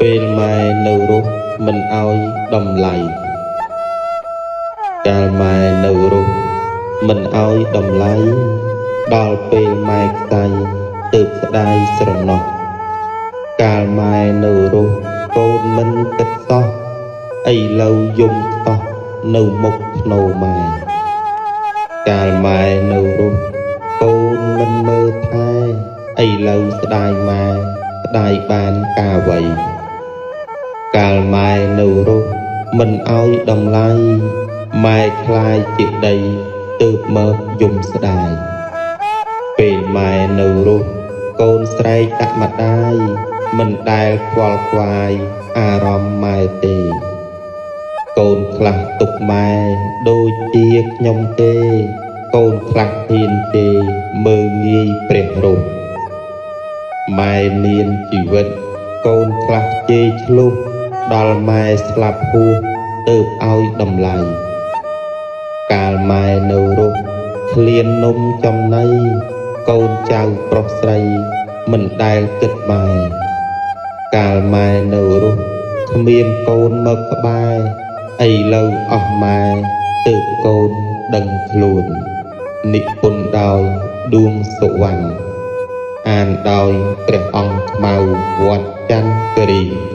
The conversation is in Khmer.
ពេលម៉ែនៅរស់មិនអោយដំឡៃកាលម៉ែនៅរស់មិនអោយដំឡៃដល់ពេលម៉ែខ្សៃទើបស្ដាយស្រណោះកាលម៉ែនៅរស់កូនមិនគិតសោះឥឡូវយំខ្សោះនៅមុខធ្នោម៉ែកាលម៉ែនៅរស់កូនមិនមើលថែឥឡូវស្ដាយម៉ែស្ដាយបានការវ័យកាលម៉ែនៅរស់មិនអោយដំឡៃម៉ែខ្លាយជាដីទើបមកយំស្ដាយពេលម៉ែនៅរស់កូនស្រែកដាក់ម្ដាយមិនដែលខ្វល់ខ្វាយអារម្មណ៍ម៉ែទេកូនខ្លះទុកម៉ែដូចជាខ្ញុំទេកូនខ្លះហ៊ានទេមើលងាយព្រះរស់ម៉ែមានជីវិតកូនខ្លះជេរឆ្លុះដល់ម៉ែស្លាប់ហួសទើបឲ្យតម្លៃកាលម៉ែនៅរស់ឃ្លាននំចំណីកូនចៅប្រុសស្រីមិនដែលគិតម៉ែកាលម៉ែនៅរស់គ្មានកូនមកក្បែរឥឡូវអស់ម៉ែទើបកូនដឹងខ្លួននិពន្ធដោយដួងសុវណ្ណអានដោយព្រះអង្គខ្មៅវត្តច័ន្ទគិរី